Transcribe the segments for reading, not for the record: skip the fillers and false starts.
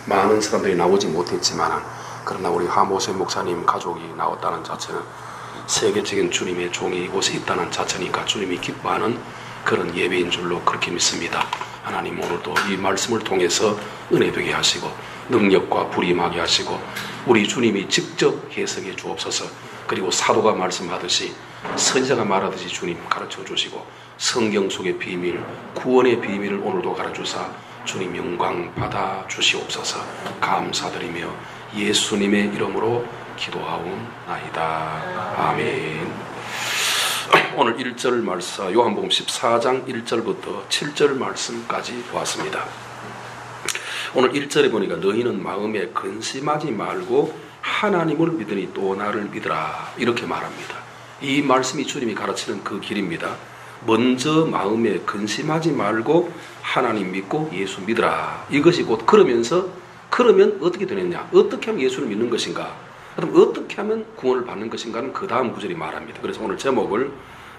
많은 사람들이 나오지 못했지만 그러나 우리 하모세 목사님 가족이 나왔다는 자체는 세계적인 주님의 종이 이곳에 있다는 자체니까 주님이 기뻐하는 그런 예배인 줄로 그렇게 믿습니다. 하나님 오늘도 이 말씀을 통해서 은혜 되게 하시고 능력과 불임하게 하시고 우리 주님이 직접 해석해 주옵소서. 그리고 사도가 말씀하듯이 선지자가 말하듯이 주님 가르쳐 주시고 성경 속의 비밀, 구원의 비밀을 오늘도 가르쳐주사 주님 영광 받아 주시옵소서. 감사드리며 예수님의 이름으로 기도하옵나이다. 아멘. 오늘 1절 말씀 요한복음 14장 1절부터 7절 말씀까지 보았습니다. 오늘 1절에 보니까 너희는 마음에 근심하지 말고 하나님을 믿으니 또 나를 믿으라 이렇게 말합니다. 이 말씀이 주님이 가르치는 그 길입니다. 먼저 마음에 근심하지 말고 하나님 믿고 예수 믿으라. 이것이 곧 그러면 어떻게 되느냐? 어떻게 하면 예수를 믿는 것인가? 그럼 어떻게 하면 구원을 받는 것인가는 그 다음 구절이 말합니다. 그래서 오늘 제목을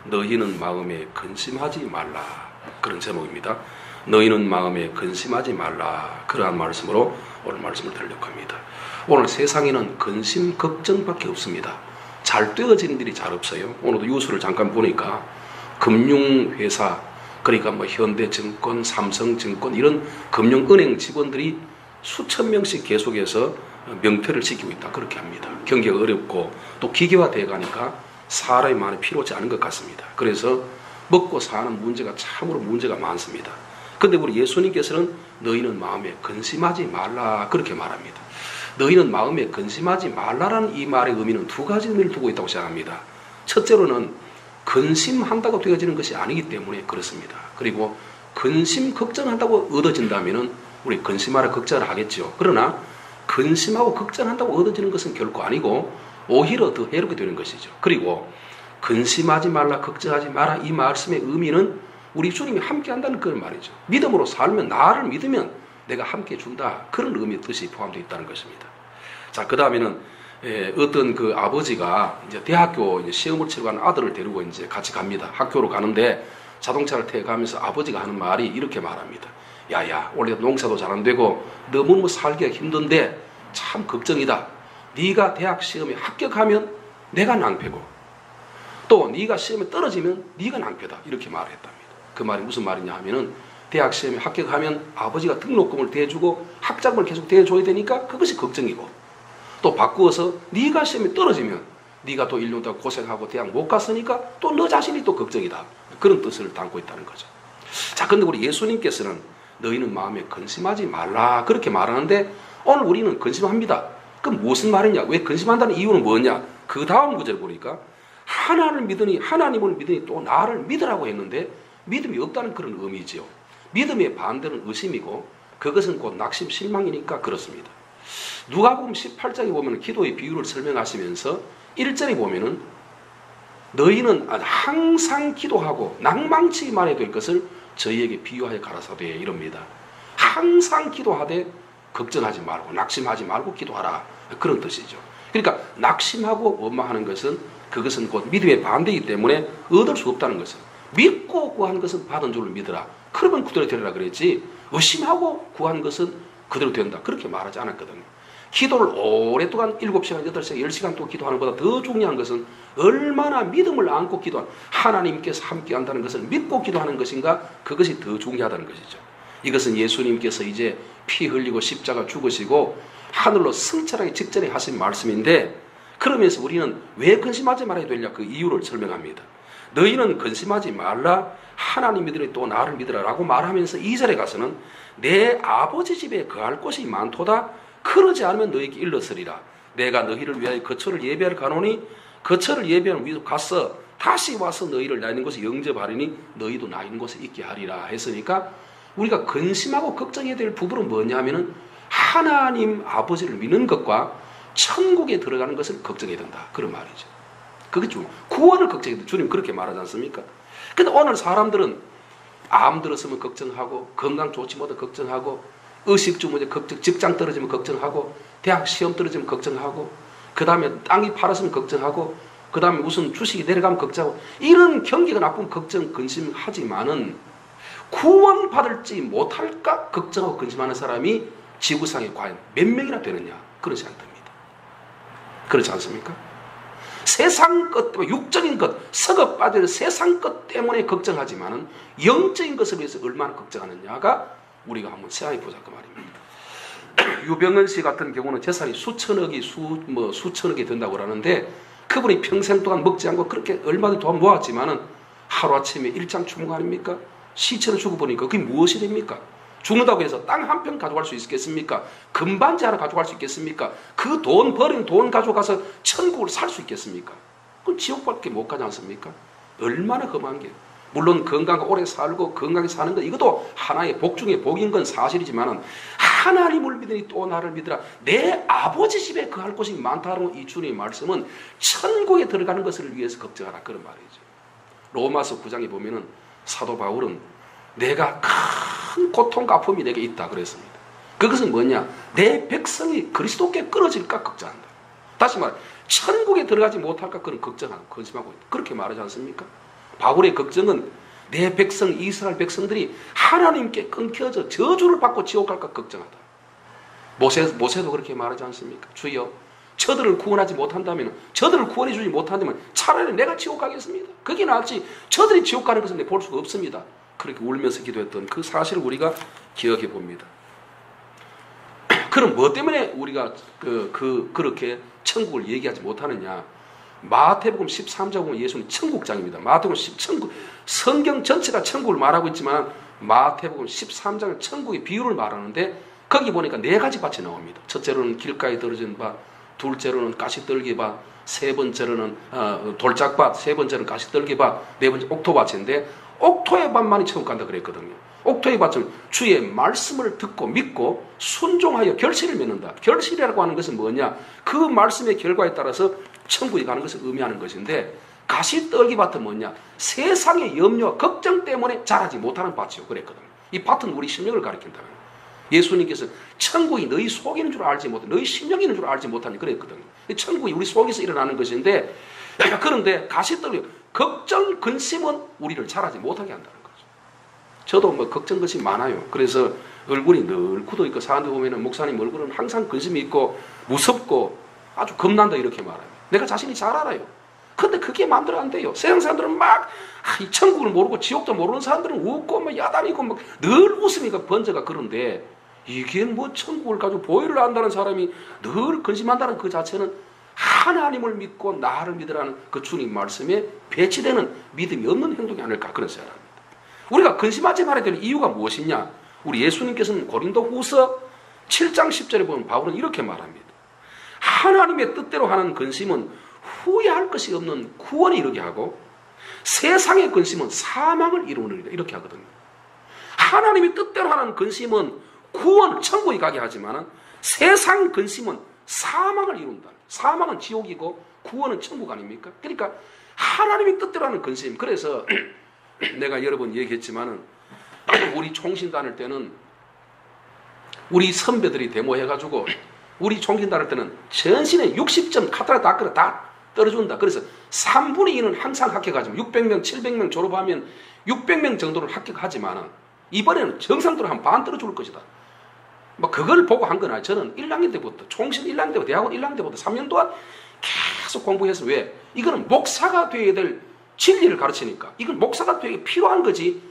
너희는 마음에 근심하지 말라 그런 제목입니다. 너희는 마음에 근심하지 말라 그러한 말씀으로 오늘 말씀을 드리려고 합니다. 오늘 세상에는 근심 걱정밖에 없습니다. 잘 되어지는 일이 잘 없어요. 오늘도 뉴스를 잠깐 보니까 금융회사 그러니까 현대증권, 삼성증권 이런 금융은행 직원들이 수천 명씩 계속해서 명퇴를 시키고 있다 그렇게 합니다. 경기가 어렵고 또 기계화되어 가니까 사람이 많이 필요하지 않은 것 같습니다. 그래서 먹고 사는 문제가 참으로 문제가 많습니다. 그런데 우리 예수님께서는 너희는 마음에 근심하지 말라 그렇게 말합니다. 너희는 마음에 근심하지 말라라는 이 말의 의미는 두 가지 의미를 두고 있다고 생각합니다. 첫째로는 근심한다고 되어지는 것이 아니기 때문에 그렇습니다. 그리고 근심 걱정한다고 얻어진다면 우리 근심하라 걱정을 하겠죠. 그러나 근심하고 걱정한다고 얻어지는 것은 결코 아니고 오히려 더 해롭게 되는 것이죠. 그리고 근심하지 말라 걱정하지 마라 이 말씀의 의미는 우리 주님이 함께 한다는 그런 말이죠. 믿음으로 살면 나를 믿으면 내가 함께 준다 그런 의미의 뜻이 포함되어 있다는 것입니다. 자, 그 다음에는 어떤 그 아버지가 이제 대학교 이제 시험을 치러 가는 아들을 데리고 이제 같이 갑니다. 학교로 가는데 자동차를 태워 가면서 아버지가 하는 말이 이렇게 말합니다. 야야, 원래 농사도 잘 안 되고 너무 살기가 힘든데 참 걱정이다. 네가 대학 시험에 합격하면 내가 낭패고 또 네가 시험에 떨어지면 네가 낭패다 이렇게 말했답니다. 그 말이 무슨 말이냐 하면은 대학 시험에 합격하면 아버지가 등록금을 대주고 학자금을 계속 대줘야 되니까 그것이 걱정이고 또 바꾸어서 네가 시험에 떨어지면 네가 또 1년 동안 고생하고 대학 못 갔으니까 또 너 자신이 또 걱정이다. 그런 뜻을 담고 있다는 거죠. 자, 근데 우리 예수님께서는 너희는 마음에 근심하지 말라 그렇게 말하는데 오늘 우리는 근심합니다. 그럼 무슨 말이냐? 왜 근심한다는 이유는 뭐냐? 그 다음 구절 보니까 하나님을 믿으니 또 나를 믿으라고 했는데 믿음이 없다는 그런 의미지요. 믿음의 반대는 의심이고 그것은 곧 낙심 실망이니까 그렇습니다. 누가복음 18장에 보면 기도의 비유를 설명하시면서 1절에 보면은 너희는 항상 기도하고 낭망치 말해야 될 것을 저희에게 비유하여 가라사대 이럽니다. 항상 기도하되 걱정하지 말고 낙심하지 말고 기도하라 그런 뜻이죠. 그러니까 낙심하고 원망하는 것은 그것은 곧 믿음의 반대이기 때문에 얻을 수 없다는 것은 믿고 구한 것은 받은 줄을 믿으라. 그러면 그대로 되리라 그랬지 의심하고 구한 것은 그대로 된다 그렇게 말하지 않았거든요. 기도를 오랫동안 7시간, 8시간, 10시간 또 기도하는 것보다 더 중요한 것은 얼마나 믿음을 안고 기도한 하나님께서 함께 한다는 것을 믿고 기도하는 것인가 그것이 더 중요하다는 것이죠. 이것은 예수님께서 이제 피 흘리고 십자가 죽으시고 하늘로 승천하기 직전에 하신 말씀인데 그러면서 우리는 왜 근심하지 말아야 되냐 그 이유를 설명합니다. 너희는 근심하지 말라 하나님 믿으니 또 나를 믿으라 라고 말하면서 2절에 가서는 내 아버지 집에 거할 곳이 많도다 그러지 않으면 너희에게 일렀으리라. 내가 너희를 위하여 거처를 예비하러 가노니 거처를 예비하는 위로 가서 다시 와서 너희를 나 있는 곳에 영접하리니 너희도 나 있는 곳에 있게 하리라 했으니까 우리가 근심하고 걱정해야 될 부분은 뭐냐 하면은 하나님 아버지를 믿는 것과 천국에 들어가는 것을 걱정해야 된다 그런 말이죠. 그게 중요해요. 구원을 걱정해야 돼. 주님 그렇게 말하지 않습니까? 근데 오늘 사람들은 암 들었으면 걱정하고 건강 좋지 못해 걱정하고 의식주 문제 걱정, 직장 떨어지면 걱정하고 대학 시험 떨어지면 걱정하고 그 다음에 땅이 팔았으면 걱정하고 그 다음에 무슨 주식이 내려가면 걱정하고 이런 경기가 나쁘면 걱정, 근심하지만은 구원 받을지 못할까 걱정하고 근심하는 사람이 지구상에 과연 몇 명이나 되느냐? 그렇지 않답니다. 그렇지 않습니까? 세상 것 때문에, 육적인 것, 썩어 빠질 세상 것 때문에 걱정하지만은 영적인 것을 위해서 얼마나 걱정하느냐가 우리가 한번 생각해 보자 그 말입니다. 유병헌 씨 같은 경우는 재산이 수천억이 된다고 하는데, 그분이 평생 동안 먹지 않고 그렇게 얼마든지 돈 모았지만은 하루아침에 일장춘몽 아닙니까? 시체를 주고 보니까 그게 무엇이 됩니까? 죽는다고 해서 땅 한 평 가져갈 수 있겠습니까? 금반지 하나 가져갈 수 있겠습니까? 그 돈, 버린 돈 가져가서 천국을 살 수 있겠습니까? 그건 지옥밖에 못 가지 않습니까? 얼마나 험한 게. 물론 건강하게 오래 살고 건강하게 사는 것, 이것도 하나의 복 중에 복인 건 사실이지만은, 하나님을 믿으니 또 나를 믿으라. 내 아버지 집에 거할 곳이 많다는 이 주님의 말씀은 천국에 들어가는 것을 위해서 걱정하라, 그런 말이죠. 로마서 9장에 보면은 사도 바울은 내가 큰 고통과 아픔이 내게 있다 그랬습니다. 그것은 뭐냐? 내 백성이 그리스도께 끊어질까 걱정한다. 다시 말해, 천국에 들어가지 못할까 그런 걱정하고 근심하고 있다. 그렇게 말하지 않습니까? 바울의 걱정은 내 백성, 이스라엘 백성들이 하나님께 끊겨져 저주를 받고 지옥 갈까 걱정하다. 모세도 그렇게 말하지 않습니까? 주여, 저들을 구원하지 못한다면, 저들을 구원해 주지 못한다면 차라리 내가 지옥 가겠습니다. 그게 낫지 저들이 지옥 가는 것은 내가 볼 수가 없습니다. 그렇게 울면서 기도했던 그 사실을 우리가 기억해 봅니다. 그럼 뭐 때문에 우리가 그렇게 천국을 얘기하지 못하느냐? 마태복음 13장 보면 예수는 천국장입니다. 마태복음 10천국, 성경 전체가 천국을 말하고 있지만 마태복음 13장은 천국의 비유를 말하는데, 거기 보니까 4가지 밭이 나옵니다. 첫째로는 길가에 떨어진 밭, 둘째로는 가시떨기밭, 세 번째로는 돌짝밭, 세 번째로는 가시떨기밭, 네 번째 옥토밭인데, 옥토의 밭만이 천국 간다 그랬거든요. 옥토의 밭은 주의 말씀을 듣고 믿고 순종하여 결실을 맺는다. 결실이라고 하는 것은 뭐냐? 그 말씀의 결과에 따라서 천국에 가는 것을 의미하는 것인데, 가시떨기밭은 뭐냐? 세상의 염려와 걱정 때문에 자라지 못하는 밭이요 그랬거든요. 이 밭은 우리 심령을 가리킨다. 예수님께서 천국이 너희 속에 있는 줄 알지 못해, 너희 심령에 있는 줄 알지 못하니 그랬거든요. 천국이 우리 속에서 일어나는 것인데, 그런데 가시떨기, 걱정, 근심은 우리를 자라지 못하게 한다는 거죠. 저도 뭐 걱정, 근심이 많아요. 그래서 얼굴이 늘 굳어 있고, 사람들 보면은 목사님 얼굴은 항상 근심이 있고 무섭고 아주 겁난다 이렇게 말해요. 내가 자신이 잘 알아요. 근데 그게 마음대로 안 돼요. 세상 사람들은 막 이 천국을 모르고 지옥도 모르는 사람들은 웃고 막 야단이고 막 늘 웃음이 번져가. 그런데 이게 뭐 천국을 가지고 보혈을 안다는 사람이 늘 근심한다는 그 자체는 하나님을 믿고 나를 믿으라는 그 주님 말씀에 배치되는 믿음이 없는 행동이 아닐까, 그런 생각합니다. 우리가 근심하지 말아야 될 이유가 무엇이냐? 우리 예수님께서는 고린도후서 7장 10절에 보면 바울은 이렇게 말합니다. 하나님의 뜻대로 하는 근심은 후회할 것이 없는 구원에 이르게 하고, 세상의 근심은 사망을 이루느니라, 이렇게 하거든요. 하나님의 뜻대로 하는 근심은 구원, 천국에 가게 하지만 세상 근심은 사망을 이룬다. 사망은 지옥이고 구원은 천국 아닙니까? 그러니까 하나님의 뜻대로 하는 근심. 그래서 내가 여러 번 얘기했지만은, 우리 총신 다닐 때는 우리 선배들이 데모해가지고 우리 총신 다닐 때는 전신에 60점 카트라 다 떨어준다. 그래서 3분의 2는 항상 합격하지만 600명, 700명 졸업하면 600명 정도를 합격하지만 이번에는 정상적으로 한 반 떨어질 것이다. 뭐 그걸 보고 한 건 아니에요. 저는 1학년 때부터, 총신 1학년 때부터, 대학원 1학년 때부터 3년 동안 계속 공부해서, 왜? 이거는 목사가 되어야 될 진리를 가르치니까. 이건 목사가 되게 필요한 거지.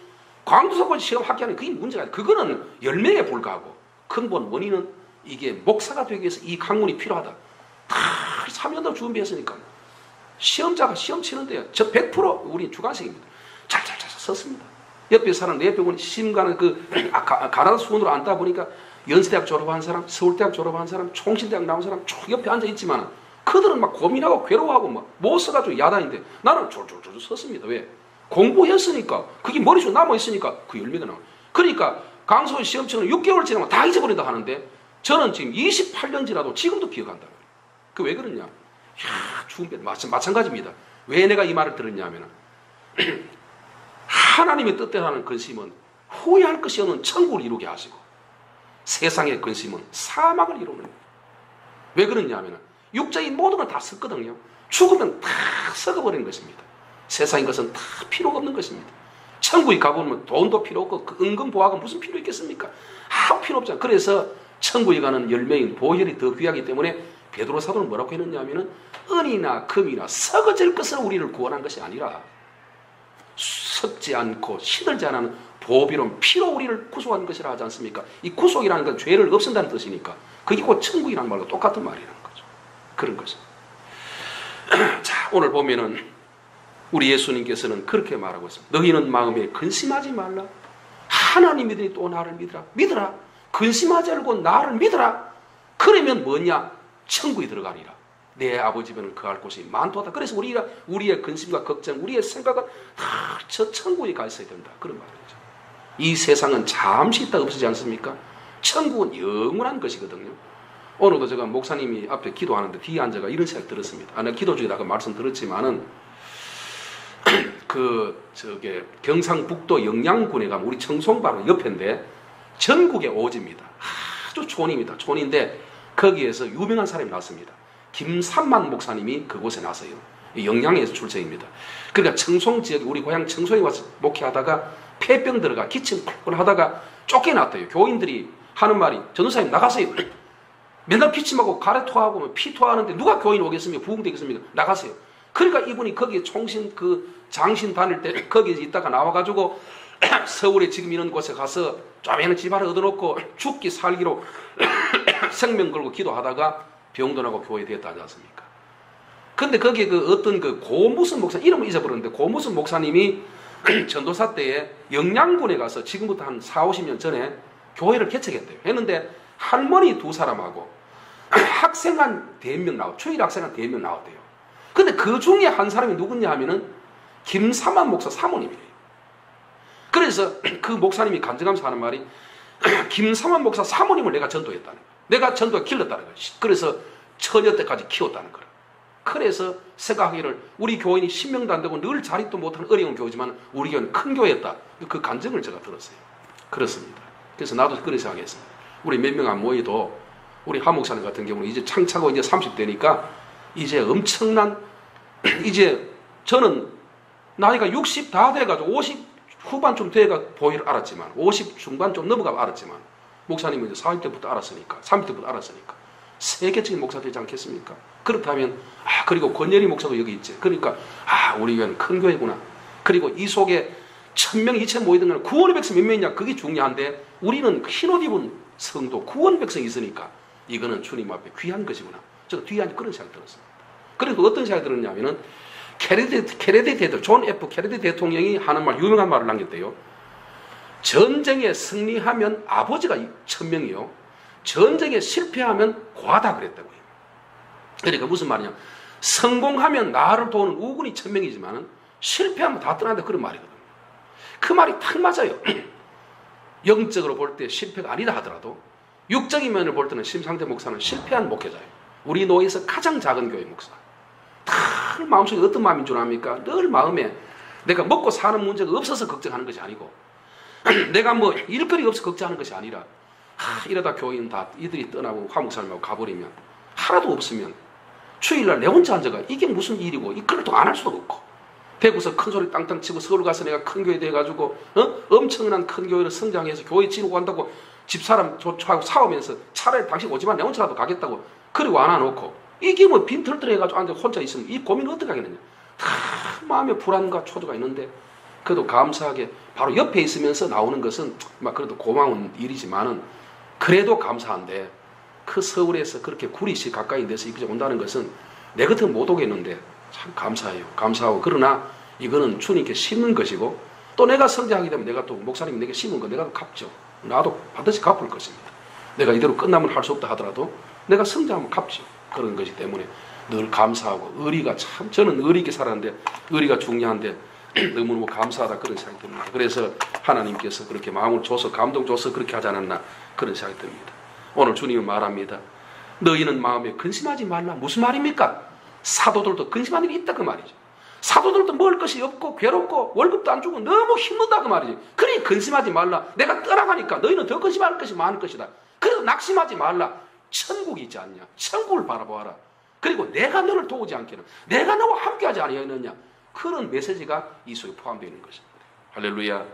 광주석을 시험 합격하는 그게 문제가 아니에요. 그거는 열매에 불과하고, 근본 원인은 이게 목사가 되기 위해서 이 학문이 필요하다. 다 3년 동안 준비했으니까. 시험자가 시험 치는데요, 저 100% 우리 주관식입니다. 잘 썼습니다. 옆에 사람, 내 옆에 보니 심가는 가난 수훈으로 앉다 보니까 연세대학 졸업한 사람, 서울대학 졸업한 사람, 총신대학 나온 사람 쭉 옆에 앉아 있지만 그들은 막 고민하고 괴로워하고 막 못 써가지고 야단인데 나는 졸졸졸 썼습니다. 왜? 공부했으니까. 그게 머릿속에 남아있으니까 그 열매가 나와요. 그러니까 강서 시험 치는 6개월 지나면 다 잊어버린다 하는데, 저는 지금 28년 지나도 지금도 기억한다. 그 왜 그러냐? 준비 마찬가지입니다. 왜 내가 이 말을 들었냐면, 하나님의 뜻대로 하는 근심은 후회할 것이 없는 천국을 이루게 하시고, 세상의 근심은 사망을 이루는. 왜 그러냐면 육적인 모든 건 다 썩거든요. 죽으면 다 썩어버리는 것입니다. 세상인 것은 다 필요가 없는 것입니다. 천국에 가보면 돈도 필요 없고 그 은근 보화가 무슨 필요 있겠습니까? 아무 필요 없잖아요. 그래서 천국에 가는 열매인 보혈이 더 귀하기 때문에 베드로 사도는 뭐라고 했느냐 하면은 은이나 금이나 썩어질 것으로 우리를 구원한 것이 아니라 썩지 않고 시들지 않은 보배로운 피로 우리를 구속한 것이라 하지 않습니까? 이 구속이라는 건 죄를 없앤다는 뜻이니까 그게 곧 천국이라는 말과 똑같은 말이라는 거죠. 그런 거죠. 자, 오늘 보면은 우리 예수님께서는 그렇게 말하고 있습니다. 너희는 마음에 근심하지 말라. 하나님 믿으니 또 나를 믿으라. 믿으라. 근심하지 말고 나를 믿으라. 그러면 뭐냐? 천국에 들어가리라. 내 아버지 집에는 거할 곳이 많도다. 그래서 우리의 근심과 걱정, 우리의 생각은 다 저 천국에 가 있어야 된다. 그런 말이죠. 이 세상은 잠시 있다 없어지지 않습니까? 천국은 영원한 것이거든요. 오늘도 제가 목사님이 앞에 기도하는데 뒤에 앉아가 이런 생각 들었습니다. 내가 기도 중에다가 말씀 들었지만은 경상북도 영양군에 가면 우리 청송 바로 옆인데 전국의 오지입니다. 아주 촌입니다. 촌인데 거기에서 유명한 사람이 나왔습니다. 김삼만 목사님이 그곳에 나서요. 영양에서 출생입니다. 그러니까 청송 지역에 우리 고향 청송에 와서 목회하다가 폐병 들어가 기침 콜콜 하다가 쫓겨났대요. 교인들이 하는 말이 전도사님 나가세요. 맨날 기침하고 가래 토하고 피 토하는데 누가 교인 오겠습니까? 부흥되겠습니까? 나가세요. 그러니까 이분이 거기에 총신 장신 다닐 때 거기에 있다가 나와가지고 서울에 지금 이런 곳에 가서 쪼매는 집안을 얻어놓고 죽기 살기로 생명 걸고 기도하다가 병도 나고 교회 됐다 하지 않습니까? 근데 거기에 어떤 고무슨 목사, 이름을 잊어버렸는데 고무슨 목사님이 전도사 때에 영양군에 가서 지금부터 한 40, 50년 전에 교회를 개척했대요. 했는데 할머니 2사람하고 학생 한 4명 나왔대요. 초일 학생 한 4명 나왔대요. 근데 그 중에 한 사람이 누구냐 하면은 김삼만 목사 사모님이래요. 그래서 그 목사님이 간증하면서 하는 말이 김삼만 목사 사모님을 내가 전도했다는 거예요. 내가 전도에 길렀다는 거예요. 그래서 처녀 때까지 키웠다는 거예요. 그래서 생각하기를 우리 교인이 10명도 안 되고 늘 자립도 못하는 어려운 교회지만 우리 교회는 큰 교회였다. 그 간증을 제가 들었어요. 그렇습니다. 그래서 나도 그런 생각했습니다. 우리 몇 명 안 모여도 우리 하 목사님 같은 경우는 이제 창차고 이제 30대니까 이제 엄청난 이제 저는 나이가 60 다 돼가지고 50 후반쯤 돼가 보이를 알았지만 50 중반 좀 넘어가 알았지만 목사님은 이제 40대부터 알았으니까 30대부터 알았으니까 세계적인 목사 되지 않겠습니까? 그렇다면 그리고 권열이 목사도 여기 있지. 그러니까 우리 교회는 큰 교회구나. 그리고 이 속에 1000명 2000 모이던 건 구원 백성 몇 명이냐 그게 중요한데 우리는 흰옷 입은 성도 구원 백성이 있으니까 이거는 주님 앞에 귀한 것이구나. 제가 뒤에 앉아 그런 생각이 들었습니다. 그리고 어떤 생각이 들었냐면은 존 F 케네디 대통령이 하는 말 유명한 말을 남겼대요. 전쟁에 승리하면 아버지가 1000명이요. 전쟁에 실패하면 과다 그랬다고요. 그러니까 무슨 말이냐? 성공하면 나를 도우는 우군이 1000명이지만 실패하면 다 떠난다 그런 말이거든요. 그 말이 딱 맞아요. 영적으로 볼 때 실패가 아니다 하더라도 육적인 면을 볼 때는 심상태 목사는 실패한 목회자예요. 우리 노예에서 가장 작은 교회 목사. 늘 마음속에 어떤 마음인 줄 압니까? 늘 마음에 내가 먹고 사는 문제가 없어서 걱정하는 것이 아니고 내가 뭐 일거리가 없어서 걱정하는 것이 아니라 이러다 교인 다 이들이 떠나고 화 목사님하고 가버리면 하나도 없으면 주일날 내 혼자 앉아가 이게 무슨 일이고 이걸 또 안 할 수도 없고 대구서 큰 소리 땅땅 치고 서울 가서 내가 큰 교회 돼가지고 엄청난 큰 교회를 성장해서 교회 지르고 간다고 집사람 조차하고 싸우면서 차라리 당신 오지만 내 혼자라도 가겠다고 그리고 안 해놓고 이게 뭐 빈털털 해가지고 앉아 혼자 있으면 이 고민을 어떻게 하겠느냐. 다 마음에 불안과 초조가 있는데 그래도 감사하게 바로 옆에 있으면서 나오는 것은 막 그래도 고마운 일이지만은 그래도 감사한데 그 서울에서 그렇게 구리시 가까이 돼서 이렇게 온다는 것은 내 같은 못 오겠는데 참 감사해요. 감사하고 그러나 이거는 주님께 심는 것이고 또 내가 성장하게 되면 내가 또 목사님이 내게 심은 거 내가 또 갚죠. 나도 반드시 갚을 것입니다. 내가 이대로 끝나면 할 수 없다 하더라도 내가 성장하면 갚죠. 그런 것이기 때문에 늘 감사하고 의리가 참 저는 의리 있게 살았는데 의리가 중요한데 너무너무 감사하다 그런 생각이 듭니다. 그래서 하나님께서 그렇게 마음을 줘서 감동 줘서 그렇게 하지 않았나 그런 생각이 듭니다. 오늘 주님은 말합니다. 너희는 마음에 근심하지 말라. 무슨 말입니까? 사도들도 근심하는 일이 있다 그 말이죠. 사도들도 먹을 것이 없고 괴롭고 월급도 안 주고 너무 힘들다 그 말이지. 그러니 근심하지 말라. 내가 떠나가니까 너희는 더 근심할 것이 많을 것이다. 그래서 낙심하지 말라. 천국이 있지 않냐. 천국을 바라보아라. 그리고 내가 너를 도우지 않게는 내가 너와 함께하지 아니하였느냐. 그런 메시지가 이 속에 포함되어 있는 것입니다. 할렐루야.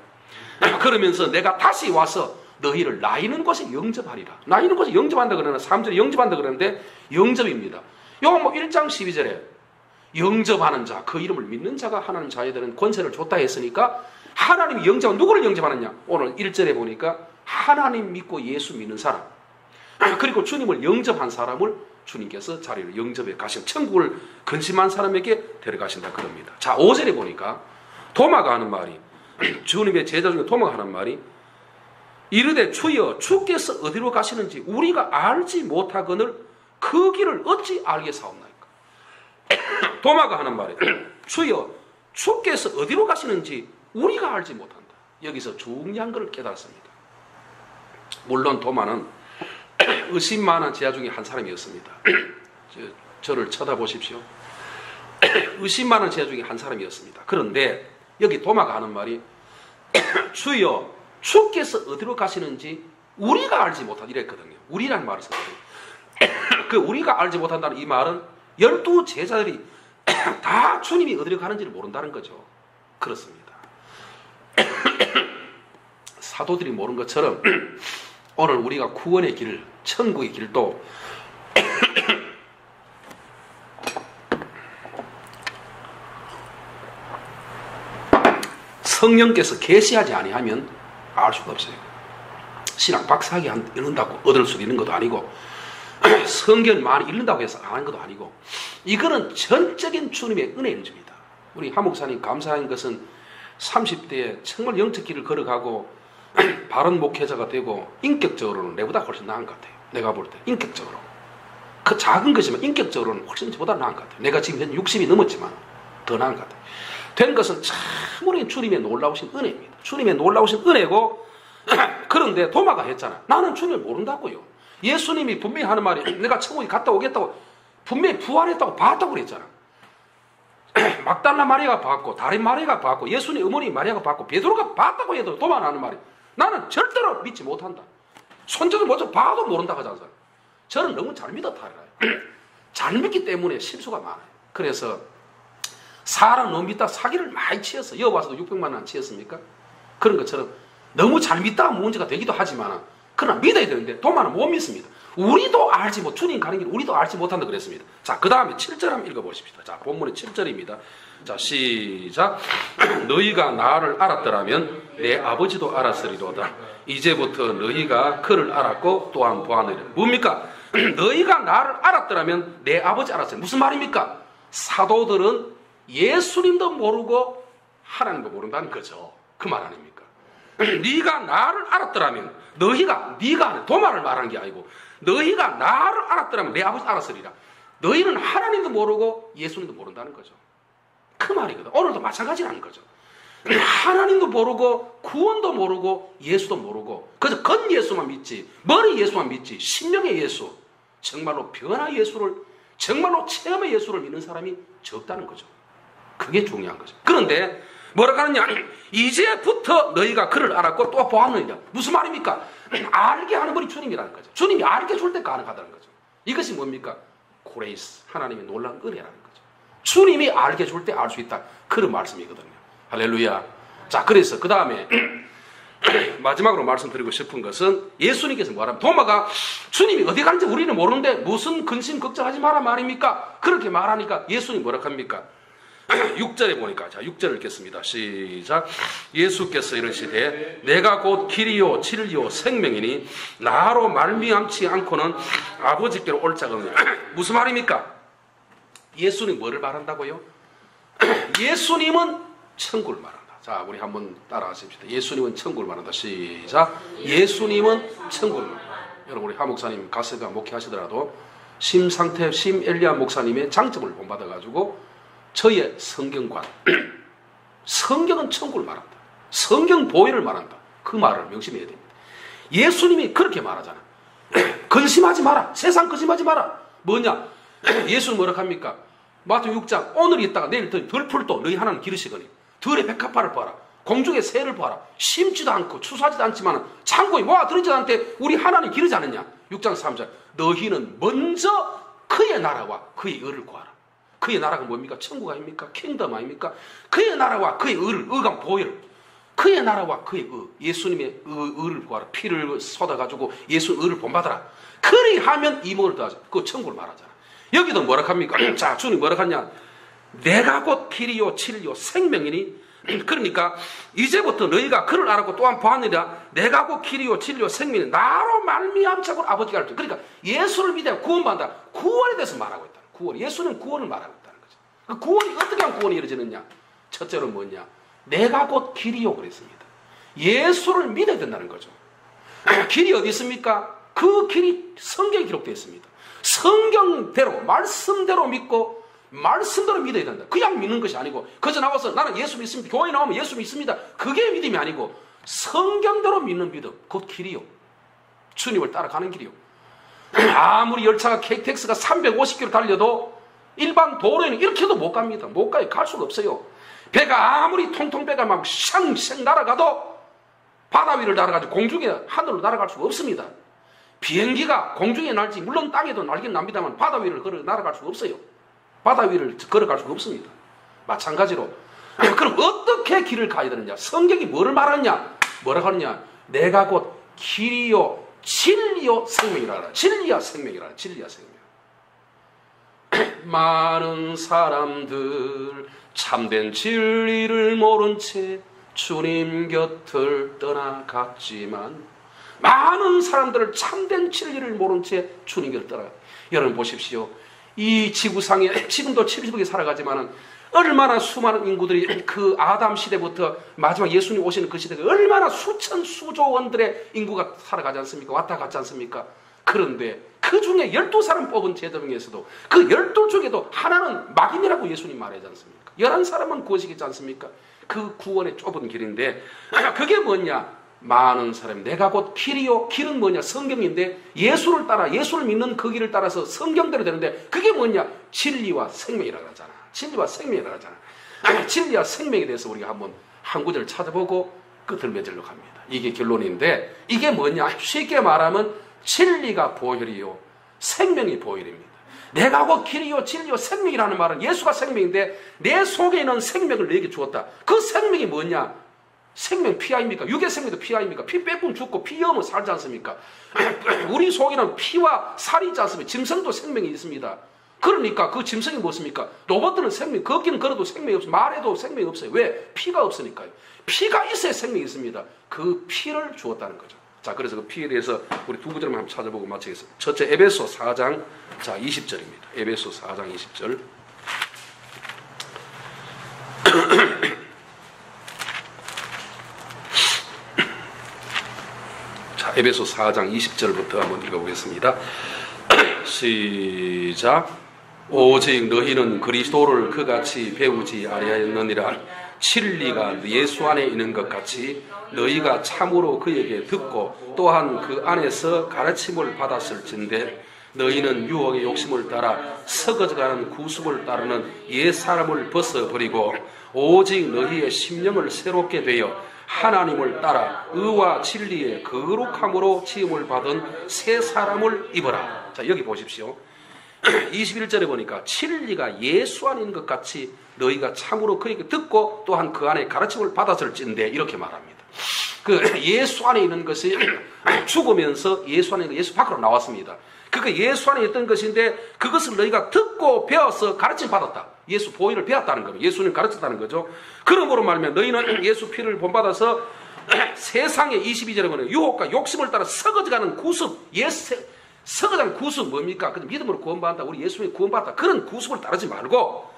그러면서 내가 다시 와서 너희를 나 있는 곳에 영접하리라. 나 있는 곳에 영접한다 그러나 3절에 영접한다 그러는데 영접입니다. 요한복음 1장 12절에 영접하는 자, 그 이름을 믿는 자가 하나님 자녀들은 권세를 줬다 했으니까 하나님이 영접한 누구를 영접하느냐? 오늘 1절에 보니까 하나님 믿고 예수 믿는 사람, 그리고 주님을 영접한 사람을 주님께서 자리를 영접해 가신 천국을 근심한 사람에게 데려가신다 그럽니다. 자, 5절에 보니까 도마가 하는 말이, 주님의 제자 중에 도마가 하는 말이 이르되 주여 주께서 어디로 가시는지 우리가 알지 못하거늘 그 길을 어찌 알겠사옵나이까. 도마가 하는 말이 주여 주께서 어디로 가시는지 우리가 알지 못한다. 여기서 중요한 것을 깨달았습니다. 물론 도마는 의심 많은 제자 중에 한 사람이었습니다. 저를 쳐다보십시오. 의심 많은 제자 중에 한 사람이었습니다. 그런데 여기 도마가 하는 말이 주여 주께서 어디로 가시는지 우리가 알지 못한다 이랬거든요. 우리라는 말을 썼거든요. 그 우리가 알지 못한다는 이 말은 12 제자들이 다 주님이 어디로 가는지를 모른다는 거죠. 그렇습니다. 사도들이 모른 것처럼 오늘 우리가 구원의 길, 천국의 길도 성령께서 계시하지 아니하면 알 수가 없어요. 신학 박사학위 읽는다고 얻을 수 있는 것도 아니고 성경 많이 읽는다고 해서 안 하는 것도 아니고 이거는 전적인 주님의 은혜인 줍니다. 우리 하 목사님 감사한 것은 30대에 정말 영적 길을 걸어가고 바른 목회자가 되고 인격적으로는 내보다 훨씬 나은 것 같아요. 내가 볼 때 인격적으로 그 작은 것이지만 인격적으로는 훨씬 저보다 나은 것 같아요. 내가 지금 현 60이 넘었지만 더 나은 것 같아요. 된 것은 참으로 주님의 놀라우신 은혜입니다. 주님의 놀라우신 은혜고 그런데 도마가 했잖아. 나는 주님을 모른다고요. 예수님이 분명히 하는 말이 내가 천국에 갔다 오겠다고 분명히 부활했다고 봤다고 그랬잖아. 막달라 마리아가 봤고 다른 마리아가 봤고 예수님 어머니 마리아가 봤고 베드로가 봤다고 해도 도마는 하는 말이 나는 절대로 믿지 못한다. 손자들 먼저 봐도 모른다고 하잖아요. 저는 너무 잘 믿었다 알아요. 잘 믿기 때문에 실수가 많아요. 그래서 사람 너무 믿다 사기를 많이 치었어. 여와서도 600만 원 치었습니까? 그런 것처럼 너무 잘 믿다가 문제가 되기도 하지만 그러나 믿어야 되는데 도마는 못 믿습니다. 우리도 알지 못, 주님 가는 길 우리도 알지 못한다 그랬습니다. 자, 그 다음에 7절 한번 읽어보십시다. 자, 본문의 7절입니다. 자, 시작. 너희가 나를 알았더라면 내 아버지도 알았으리로다. 이제부터 너희가 그를 알았고 또한 보았느니라. 뭡니까? 너희가 나를 알았더라면 내 아버지 알았어요. 무슨 말입니까? 사도들은 예수님도 모르고 하나님도 모른다는 거죠. 그 말 아닙니까? 네가 나를 알았더라면 네가 도마를 말하는 게 아니고 너희가 나를 알았더라면 내 아버지 알았으리라. 너희는 하나님도 모르고 예수님도 모른다는 거죠. 그 말이거든. 오늘도 마찬가지라는 거죠. 하나님도 모르고 구원도 모르고 예수도 모르고 그저 건 예수만 믿지 머리 예수만 믿지 심령의 예수 정말로 변화 예수를 정말로 체험의 예수를 믿는 사람이 적다는 거죠. 그게 중요한 거죠. 그런데 뭐라고 하느냐? 이제부터 너희가 그를 알았고 또 보았느니라. 무슨 말입니까? 알게 하는 분이 주님이라는 거죠. 주님이 알게 줄 때 가능하다는 거죠. 이것이 뭡니까? 그레이스, 하나님의 놀라운 은혜라는 거죠. 주님이 알게 줄 때 알 수 있다. 그런 말씀이거든요. 할렐루야. 자, 그래서 그 다음에 마지막으로 말씀드리고 싶은 것은 예수님께서 뭐라면 도마가 주님이 어디 가는지 우리는 모르는데 무슨 근심 걱정하지 마라 말입니까? 그렇게 말하니까 예수님이 뭐라고 합니까? 6절에 보니까 자 6절 읽겠습니다. 시작. 예수께서 이르시되 내가 곧 길이요 진리요 생명이니 나로 말미암지 않고는 아버지께로 올 자가 없느니라. 무슨 말입니까? 예수님 뭐를 말한다고요? 예수님은 천국을 말한다. 자 우리 한번 따라하십시다. 예수님은 천국을 말한다. 시작. 예수님은 천국을 말한다. 여러분 우리 하 목사님 가스가 목회하시더라도 심상태 심엘리아 목사님의 장점을 본받아가지고 저의 성경관 성경은 천국을 말한다. 성경 보혈을 말한다. 그 말을 명심해야 됩니다. 예수님이 그렇게 말하잖아. 근심하지 마라. 세상 근심하지 마라. 뭐냐? 예수는 뭐라고 합니까? 마태복음 6장 오늘 있다가 내일 덜풀도 너희 하나는 기르시거니 들의 백합화를 봐라. 공중의 새를 봐라. 심지도 않고 추수하지도 않지만 창고에 모아 들이지도 않는데 우리 하나님 기르지 않느냐? 6장 3절 너희는 먼저 그의 나라와 그의 의를 구하라. 그의 나라가 뭡니까? 천국 아닙니까? 킹덤 아닙니까? 그의 나라와 그의 의를, 의감 보혈. 그의 나라와 그의 예수님의 의를 구하라. 피를 쏟아가지고 예수 의를 본받아라. 그리하면 이목을 더하자. 그 천국을 말하잖아. 여기도 뭐라 합니까? 자, 주님 뭐라 하냐? 내가 곧 길이요 진리요 생명이니. 그러니까 이제부터 너희가 그를 알았고 또한 보았느니라. 내가 곧 길이요 진리요 생명이니 나로 말미암자고 아버지가 알죠. 그러니까 예수를 믿어야 구원받는다. 구원에 대해서 말하고 있다. 구원. 예수는 구원을 말하고 있다는 거죠. 그 구원이 어떻게 하면 구원이 이루어지느냐? 첫째로 뭐냐? 내가 곧 길이요 그랬습니다. 예수를 믿어야 된다는 거죠. 길이 어디 있습니까? 그 길이 성경에 기록되어 있습니다. 성경대로 말씀대로 믿고 말씀대로 믿어야 된다. 그냥 믿는 것이 아니고 그저 나와서 나는 예수 믿습니다. 교회 나오면 예수 믿습니다. 그게 믿음이 아니고 성경대로 믿는 믿음. 곧 길이요. 주님을 따라가는 길이요. 아무리 열차가 KTX가 350km 달려도 일반 도로에는 이렇게도 못 갑니다. 못 가요. 갈 수가 없어요. 배가 아무리 통통배가 막 샹샹 날아가도 바다 위를 날아가지고 공중에 하늘로 날아갈 수가 없습니다. 비행기가 공중에 날지 물론 땅에도 날긴 납니다만 바다 위를 걸어 날아갈 수가 없어요. 바다 위를 걸어갈 수가 없습니다. 마찬가지로 그럼 어떻게 길을 가야 되느냐? 성경이 뭐를 말하느냐? 뭐라고 하느냐? 내가 곧 길이요 진리요 생명이라. 진리야 생명이라. 진리야 생명. 많은 사람들 참된 진리를 모른 채 주님 곁을 떠나갔지만 많은 사람들을 참된 진리를 모른 채 주님 곁을 떠나. 여러분 보십시오. 이 지구상에 지금도 70억이 살아가지만 얼마나 수많은 인구들이 그 아담 시대부터 마지막 예수님 오시는 그 시대가 얼마나 수천 수조 원들의 인구가 살아가지 않습니까? 왔다 갔지 않습니까? 그런데 그 중에 12사람 뽑은 제자중에서도 그 12 중에도 하나는 막인이라고 예수님 말하지 않습니까? 11사람은 구원시키지 않습니까? 그 구원의 좁은 길인데 그게 뭐냐? 많은 사람이 내가 곧 길이요. 길은 뭐냐? 성경인데 예수를 따라 예수를 믿는 그 길을 따라서 성경대로 되는데 그게 뭐냐? 진리와 생명이라고 하잖아. 진리와 생명이라고 하잖아. 진리와 생명에 대해서 우리가 한번 한 구절을 찾아보고 끝을 맺으려고 합니다. 이게 결론인데 이게 뭐냐? 쉽게 말하면 진리가 보혈이요 생명이 보혈입니다. 내가 곧 길이요 진리요 생명이라는 말은 예수가 생명인데 내 속에 있는 생명을 내게 주었다. 그 생명이 뭐냐? 생명 피 아닙니까? 육의 생명도 피 아닙니까? 피 빼뿐 죽고 피 없으면 살지 않습니까? 우리 속에는 피와 살이 있지 않습니까? 짐승도 생명이 있습니다. 그러니까 그 짐승이 무엇입니까? 로봇들은 생명, 걷기는 걸어도 생명이 없어요. 말해도 생명이 없어요. 왜? 피가 없으니까요. 피가 있어야 생명이 있습니다. 그 피를 주었다는 거죠. 자, 그래서 그 피에 대해서 우리 두 구절만 한번 찾아보고 마치겠습니다. 첫째, 에베소 4장 20절입니다. 에베소 4장 20절. 자, 에베소 4장 20절부터 한번 읽어보겠습니다. 시작. 오직 너희는 그리스도를 그같이 배우지 아니하였느니라. 진리가 예수 안에 있는 것 같이 너희가 참으로 그에게 듣고 또한 그 안에서 가르침을 받았을진데 너희는 유혹의 욕심을 따라 썩어져가는 구습을 따르는 옛 사람을 벗어버리고 오직 너희의 심령을 새롭게 되어 하나님을 따라 의와 진리의 거룩함으로 지음을 받은 새 사람을 입어라. 자, 여기 보십시오. 21절에 보니까 진리가 예수 안에 있는 것 같이 너희가 참으로 그에게 듣고 또한 그 안에 가르침을 받았을진데 이렇게 말합니다. 그 예수 안에 있는 것이 죽으면서 예수 안에 있는 예수 밖으로 나왔습니다. 그게 예수 안에 있던 것인데 그것을 너희가 듣고 배워서 가르침 받았다. 예수 보혈을 배웠다는 겁니다. 예수님 가르쳤다는 거죠. 그러므로 말하면 너희는 예수 피를 본받아서 세상의 22절에 보면 유혹과 욕심을 따라 썩어져가는 구습, 썩어가는 구습 뭡니까? 그냥 믿음으로 구원받았다. 우리 예수님이 구원받았다. 그런 구습을 따르지 말고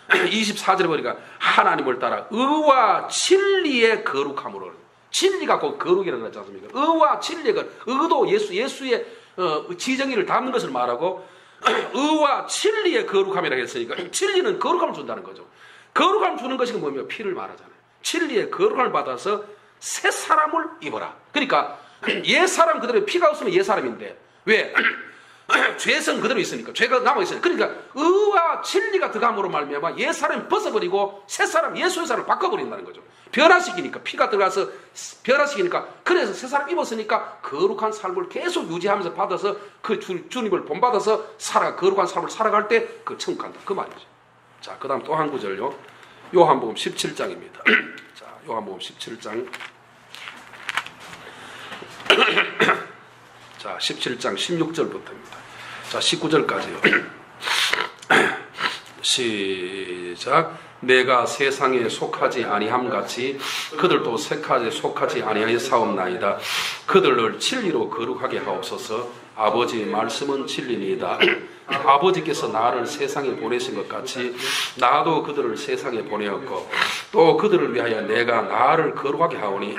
24절에 보니까 하나님을 따라 의와 진리의 거룩함으로. 진리가 곧 거룩이라고 하지 않습니까? 의와 진리가 의도 예수의 지정의를 담는 것을 말하고 의와 진리의 거룩함이라고 했으니까 진리는 거룩함을 준다는 거죠. 거룩함을 주는 것이 뭡니까? 피를 말하잖아요. 진리의 거룩함을 받아서 새 사람을 입어라. 그러니까 옛 사람 그대로 피가 없으면 옛 사람인데 왜? 죄성 그대로 있으니까 죄가 남아있으니까 그러니까 의와 진리가 들어감으로 말미암아 옛 사람을 벗어버리고 새 사람 예수의 사람을 바꿔버린다는 거죠. 변화시키니까 피가 들어가서 변화시키니까 그래서 새 사람 입었으니까 거룩한 삶을 계속 유지하면서 받아서 그 주님을 본받아서 거룩한 삶을 살아갈 때 그 천국 간다 그 말이죠. 자, 그 다음 또 한 구절요. 요한복음 17장입니다. 자, 요한복음 17장. 자, 17장 16절부터입니다. 자, 19절까지요. 시작. 내가 세상에 속하지 아니함 같이 그들도 세카에 속하지 아니하여 사옵나이다. 그들을 진리로 거룩하게 하옵소서. 아버지의 말씀은 진리니이다. 아버지께서 나를 세상에 보내신 것 같이 나도 그들을 세상에 보내었고 또 그들을 위하여 내가 나를 거룩하게 하오니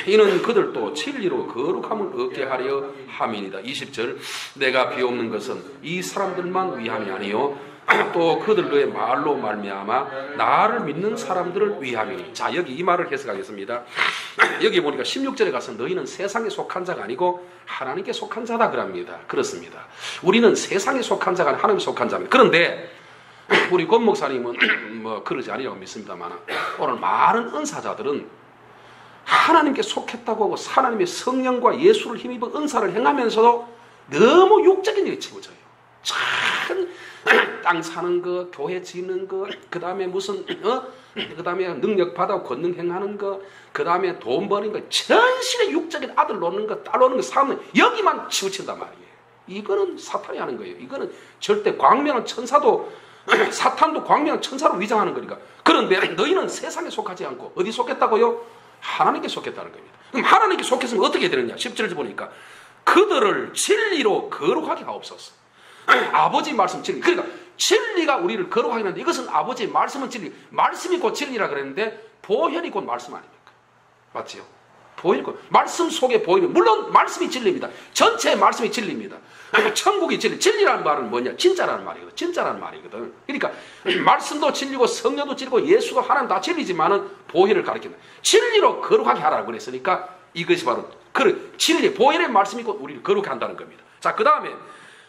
이는 그들도 진리로 거룩함을 얻게 하려 함이니이다. 20절. 내가 비옵는 것은 이 사람들만 위함이 아니요 또 그들의 말로 말미암아 나를 믿는 사람들을 위함이니. 자, 여기 이 말을 해석하겠습니다. 여기 보니까 16절에 가서 너희는 세상에 속한 자가 아니고 하나님께 속한 자다 그럽니다. 그렇습니다. 우리는 세상에 속한 자가 아니고 하나님께 속한 자입니다. 그런데 우리 권 목사님은 뭐 그러지 아니라고 믿습니다만 오늘 많은 은사자들은 하나님께 속했다고 하고 하나님의 성령과 예수를 힘입어 은사를 행하면서도 너무 육적인 일에 치우쳐요. 참 땅 사는 거, 교회 짓는 거, 그 다음에 무슨 그 다음에 능력 받아 권능 행하는 거, 그 다음에 돈 버는 거, 전신에 육적인 아들 놓는 거, 딸 놓는 거, 사는 여기만 치우친단 말이에요. 이거는 사탄이 하는 거예요. 이거는 절대 광명한 천사도 사탄도 광명한 천사로 위장하는 거니까. 그런데 너희는 세상에 속하지 않고 어디 속했다고요? 하나님께 속했다는 겁니다. 그럼 하나님께 속했으면 어떻게 되느냐? 10절을 보니까 그들을 진리로 거룩하게 하옵소서. 아버지 말씀 진리. 그러니까 진리가 우리를 거룩하게 하는데 이것은 아버지의 말씀은 진리. 말씀이 곧 진리라 그랬는데 보혈이 곧 말씀 아닙니까? 맞지요? 보혈이 곧 말씀 속에 보혈이 물론 말씀이 진리입니다. 전체 말씀이 진리입니다. 천국이 진리. 진리라는 말은 뭐냐? 진짜라는 말이거든. 진짜라는 말이거든. 그러니까 말씀도 진리고 성령도 진리고 예수도 하나님 다 진리지만은 보혈을 가리킨다. 진리로 거룩하게 하라고 그랬으니까 이것이 바로 그 진리 보혈의 말씀이 곧 우리를 거룩하게 한다는 겁니다. 자, 그 다음에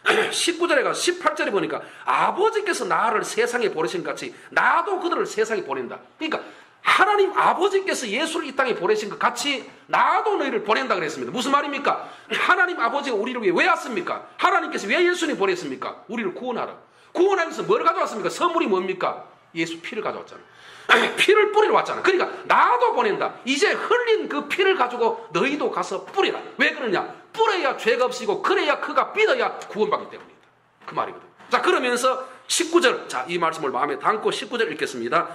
19절에 가서 18절에 보니까 아버지께서 나를 세상에 보내신 같이 나도 그들을 세상에 보낸다. 그러니까 하나님 아버지께서 예수를 이 땅에 보내신 것 같이 나도 너희를 보낸다 그랬습니다. 무슨 말입니까? 하나님 아버지가 우리를 위해 왜 왔습니까? 하나님께서 왜 예수님 보냈습니까? 우리를 구원하라. 구원하면서 뭘 가져왔습니까? 선물이 뭡니까? 예수 피를 가져왔잖아. 피를 뿌리러 왔잖아. 그러니까 나도 보낸다. 이제 흘린 그 피를 가지고 너희도 가서 뿌리라. 왜 그러냐? 뿌려야 죄가 없이고 그래야 그가 삐어야 구원받기 때문이다. 그 말이거든. 자, 그러면서 19절. 자, 이 말씀을 마음에 담고 19절 읽겠습니다.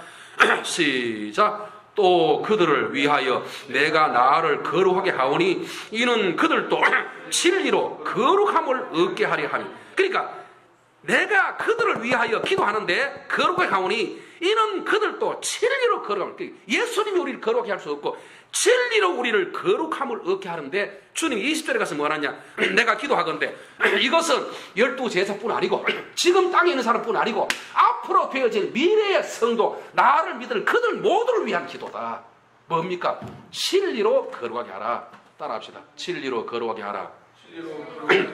시작. 또 그들을 위하여 내가 나를 거룩하게 하오니 이는 그들도 진리로 거룩함을 얻게 하려 하니. 그러니까 내가 그들을 위하여 기도하는데 거룩하게 하오니 이는 그들도 진리로 거룩함을. 예수님이 우리를 거룩하게 할 수 없고 진리로 우리를 거룩함을 얻게 하는데 주님이 20절에 가서 뭐 하느냐? 내가 기도하건대 이것은 12제자뿐 아니고 지금 땅에 있는 사람뿐 아니고 앞으로 되어질 미래의 성도 나를 믿을 그들 모두를 위한 기도다. 뭡니까? 진리로 거룩하게 하라. 따라합시다. 진리로 거룩하게 하라.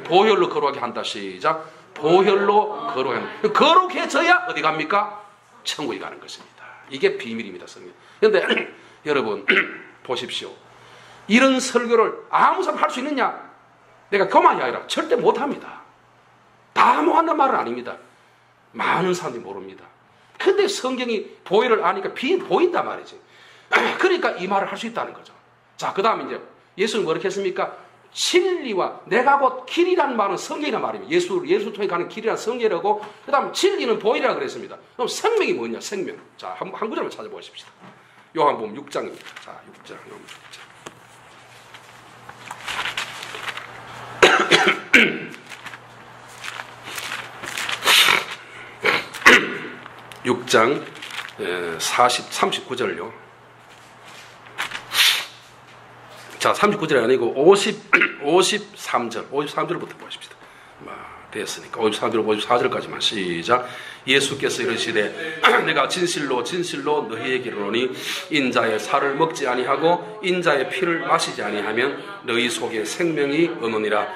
보혈로 거룩하게 한다. 시작. 보혈로 거룩하게. 거룩해져야 어디 갑니까? 천국에 가는 것입니다. 이게 비밀입니다. 성경. 그런데 여러분 보십시오. 이런 설교를 아무 사람 할 수 있느냐? 내가 교만이 아니라 절대 못합니다. 다 못한단 말은 아닙니다. 많은 사람들이 모릅니다. 근데 성경이 보혈을 아니까 보인단 말이지. 그러니까 이 말을 할 수 있다는 거죠. 자, 그 다음에 이제 예수는 뭐렇게 했습니까? 진리와 내가 곧 길이라는 말은 성경이란 말입니다. 예수 통해 가는 길이란 성경이라고. 그 다음 진리는 보혈이라고 그랬습니다. 그럼 생명이 뭐냐? 생명. 자, 한 구절만 찾아보십시다. 요한복음 6장입니다. 자, 6장. 요한복음 6장 39절요. 자, 39절이 아니고 53절부터 보십시다. 됐으니까 53절, 54절까지만 시작. 예수께서 이르시되 내가 진실로 진실로 너희에게 이르노니 인자의 살을 먹지 아니하고 인자의 피를 마시지 아니하면 너희 속에 생명이 없느니라.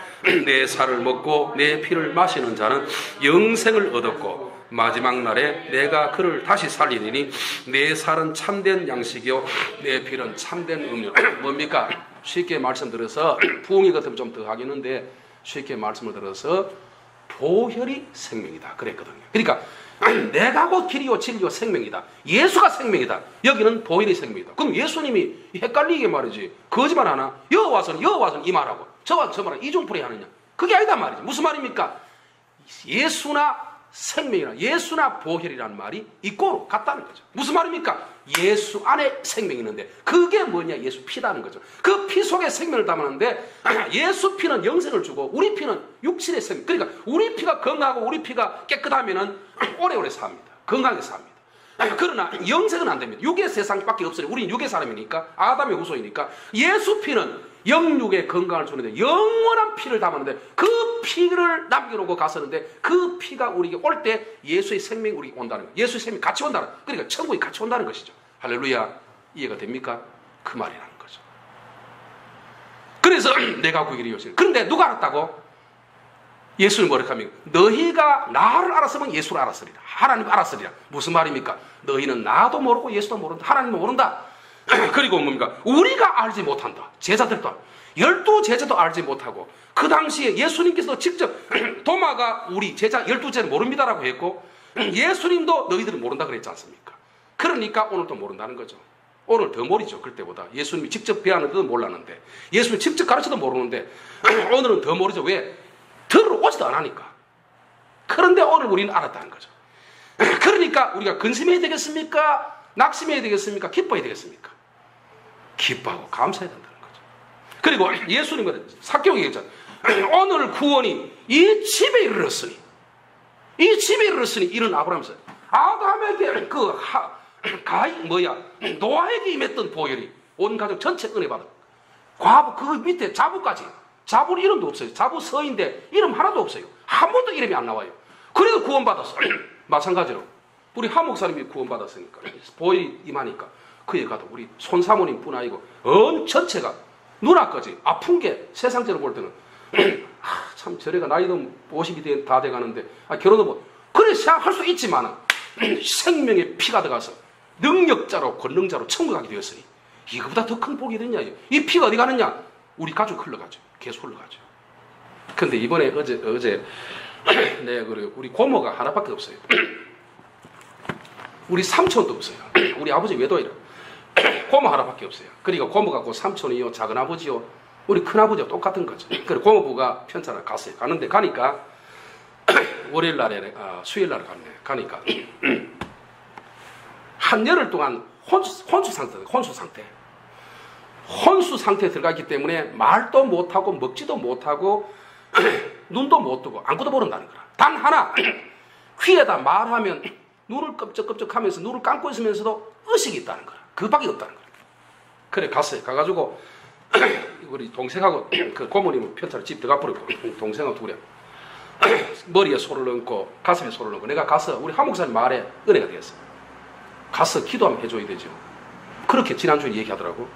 내 살을 먹고 내 피를 마시는 자는 영생을 얻었고 마지막 날에 내가 그를 다시 살리리니 내 살은 참된 양식이요 내 피는 참된 음료. 뭡니까? 쉽게 말씀드려서 부흥이 같으면 좀 더 하겠는데 쉽게 말씀을 들어서 보혈이 생명이다 그랬거든요. 그러니까 내가 곧 길이요 진리요 생명이다. 예수가 생명이다. 여기는 보혈이 생명이다. 그럼 예수님이 헷갈리게 말이지 거짓말 하나? 여호와서는 이 말하고 저와 저 말하고 이중풀이 하느냐? 그게 아니다 말이지. 무슨 말입니까? 예수나 생명이나 예수나 보혈이라는 말이 있고 같다는 거죠. 무슨 말입니까? 예수 안에 생명이 있는데 그게 뭐냐? 예수 피라는 거죠. 그 피 속에 생명을 담았는데 예수 피는 영생을 주고 우리 피는 육신의 생명. 그러니까 우리 피가 건강하고 우리 피가 깨끗하면 오래오래 삽니다. 건강하게 삽니다. 그러나 영생은 안 됩니다. 육의 세상밖에 없어요. 우리는 육의 사람이니까 아담의 후손이니까 예수 피는 영육의 건강을 주는데 영원한 피를 담았는데 그 피를 남겨놓고 갔었는데 그 피가 우리에게 올 때 예수의 생명이 우리에게 온다는 거예요. 예수의 생명이 같이 온다는 거예요. 그러니까 천국이 같이 온다는 것이죠. 할렐루야. 이해가 됩니까? 그 말이라는 거죠. 그래서 내가 그 길이 요신. 그런데 누가 알았다고? 예수는 뭐라고 합니까? 너희가 나를 알았으면 예수를 알았으리라. 하나님 알았으리라. 무슨 말입니까? 너희는 나도 모르고 예수도 모른다. 하나님도 모른다. 그리고 뭡니까? 우리가 알지 못한다. 제자들도 12제자도 알지 못하고 그 당시에 예수님께서 직접 도마가 우리 제자 12제자는 모릅니다라고 했고 예수님도 너희들은 모른다 그랬지 않습니까? 그러니까 오늘도 모른다는 거죠. 오늘 더 모르죠. 그때보다 예수님이 직접 배하는데도 몰랐는데 예수님이 직접 가르쳐도 모르는데 오늘은 더 모르죠. 왜? 들어오지도 않으니까. 그런데 오늘 우리는 알았다는 거죠. 그러니까 우리가 근심해야 되겠습니까? 낙심해야 되겠습니까? 기뻐해야 되겠습니까? 기뻐하고 감사해야 된다는 거죠. 그리고 예수님은 사개오기 얘기했잖아요. 오늘 구원이 이 집에 이르렀으니 이는 아브라함에서 아담에게 노아에게 임했던 보혈이 온 가족 전체 은혜 받은 과부 그 밑에 자부까지 자부 이름도 없어요. 자부 서인데 이름 하나도 없어요. 한 번도 이름이 안 나와요. 그래도 구원받았어. 마찬가지로 우리 한 목사님이 구원받았으니까 보혈이 임하니까 그에 가도 우리 손사모님 뿐 아니고 온 전체가 누나까지 아픈 게 세상적으로 볼 때는 참 저래가 나이도 50이 다 돼가는데 결혼도 못 그래 생각할 수 있지만 생명의 피가 들어가서 능력자로 권능자로 천국 가게 되었으니 이거보다 더 큰 복이 있느냐. 이 피가 어디 가느냐? 우리 가족 흘러가죠. 계속 흘러가죠. 근데 이번에 어제 네, 그래 우리 고모가 하나밖에 없어요. 우리 삼촌도 없어요. 우리 아버지 외도이라 고모 하나밖에 없어요. 그러니까 고모가 그 삼촌이요 작은 아버지요 우리 큰 아버지와 똑같은 거죠. 그래 고모부가 편찮아 갔어요. 가는데 가니까 월요일 날에 수요일 날에 갔네. 가니까 한 열흘 동안 혼수 상태에 들어가 있기 때문에 말도 못하고 먹지도 못하고 눈도 못 뜨고 아무것도 모른다는 거라. 단 하나 귀에다 말하면 눈을 끔쩍끔쩍하면서 눈을 감고 있으면서도 의식이 있다는 거라. 그밖에 없다는 거라. 그래 갔어요. 가가지고 우리 동생하고 그 고모님은 편차로 집 들어가 버리고 동생하고 둘이 머리에 손을 얹고 가슴에 손을 얹고 내가 가서 우리 한 목사님 말에 은혜가 되었어. 가서 기도 한번 해줘야 되죠. 그렇게 지난주에 얘기하더라고.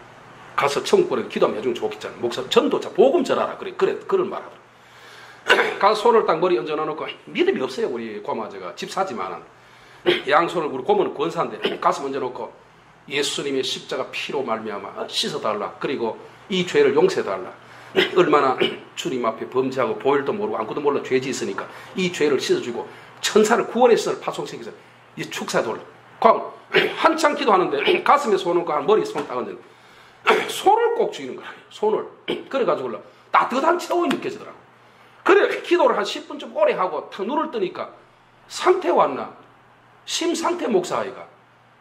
가서 천국 보내서 기도 한번 해주면 좋겠잖아. 목사 전도자 복음 전하라. 그래 그런 말 하더라고. 가서 손을 딱 머리 얹어놓고 믿음이 없어요. 우리 고모아저가 집사지만은 양손을 우리 고모는 권사인데 가슴 얹어놓고 예수님의 십자가 피로 말미암아 씻어달라. 그리고 이 죄를 용서해달라. 얼마나 주님 앞에 범죄하고 보혈도 모르고 아무것도 몰라 죄 짓으니까 이 죄를 씻어주고 천사를 구원했을 파송생기서 이 축사해달라. 한창 기도하는데 가슴에 손을 얹고 머리에 손을 딱 얹는 손을 꼭 쥐는 거야. 손을. 그래가지고 따뜻한 체온이 느껴지더라고. 그래 기도를 한 10분 좀 오래 하고 탁 눈을 뜨니까 상태 왔나 심상태 목사아이가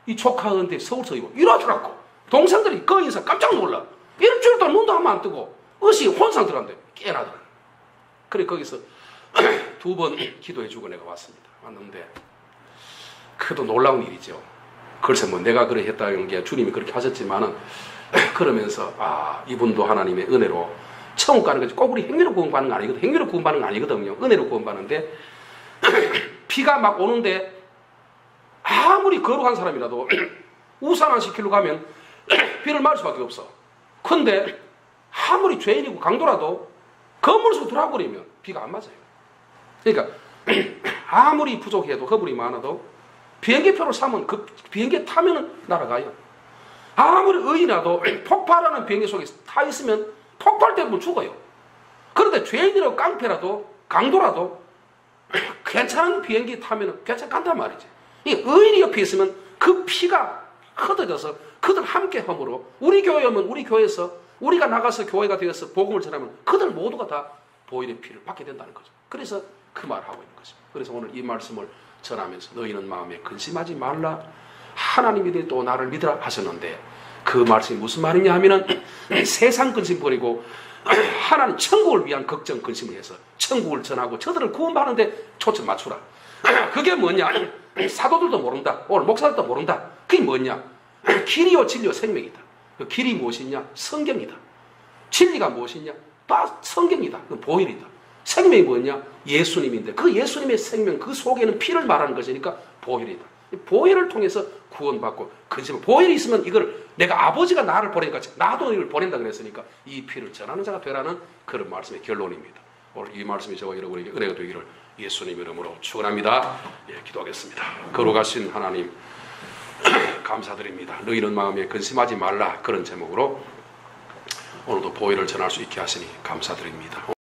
이 조카한테 서울서 이고 이러더라고. 동생들이 거인서 깜짝 놀라. 일주일 동안 눈도 한번 안 뜨고 의식이 혼상 들어간대. 깨나더라. 그래 거기서 2번 기도해주고 내가 왔습니다. 왔는데 그래도 놀라운 일이죠. 글쎄 뭐 내가 그래 했다는 게 주님이 그렇게 하셨지만은 그러면서 이분도 하나님의 은혜로 천국 가는 거지. 꼭 우리 행위로 구원받는 거 아니거든. 행위로 구원받는 거 아니거든요. 은혜로 구원받는데 비가 막 오는데 아무리 거룩한 사람이라도 우산 안 시키러 가면 비를 맞을 수밖에 없어. 근데 아무리 죄인이고 강도라도 건물 속에 들어와버리면 비가 안 맞아요. 그러니까 아무리 부족해도 허물이 많아도 비행기표를 사면 그 비행기 타면 날아가요. 아무리 의인이라도 폭발하는 비행기 속에 타 있으면 폭발 때문에 죽어요. 그런데 죄인이라도 깡패라도 강도라도 괜찮은 비행기 타면 괜찮간단 말이지. 이 의인이 옆에 있으면 그 피가 흩어져서 그들 함께 함으로 우리 교회면 우리 교회에서 우리가 나가서 교회가 되어서 복음을 전하면 그들 모두가 다 보혈의 피를 받게 된다는 거죠. 그래서 그 말을 하고 있는 것입니다. 그래서 오늘 이 말씀을 전하면서 너희는 마음에 근심하지 말라. 하나님이 또 나를 믿으라 하셨는데 그 말씀이 무슨 말이냐 하면은 세상 근심 버리고 하나님 천국을 위한 걱정 근심을 해서 천국을 전하고 저들을 구원받는데 초점 맞추라. 그게 뭐냐? 사도들도 모른다. 오늘 목사들도 모른다. 그게 뭐냐? 길이요 진리요 생명이다. 그 길이 무엇이냐? 성경이다. 진리가 무엇이냐? 다 성경이다. 그 보혈이다. 생명이 뭐냐? 예수님인데 그 예수님의 생명 그 속에는 피를 말하는 것이니까 보혈이다. 보혈을 통해서 구원받고 근심. 보혈이 있으면 이걸 내가 아버지가 나를 보내니까 나도 이걸 보낸다 그랬으니까 이 피를 전하는 자가 되라는 그런 말씀의 결론입니다. 오늘 이 말씀이 저와 여러분에게 은혜가 되기를 예수님 이름으로 축원합니다. 예, 기도하겠습니다. 거룩하신 하나님 감사드립니다. 너희는 마음에 근심하지 말라 그런 제목으로 오늘도 보혈을 전할 수 있게 하시니 감사드립니다.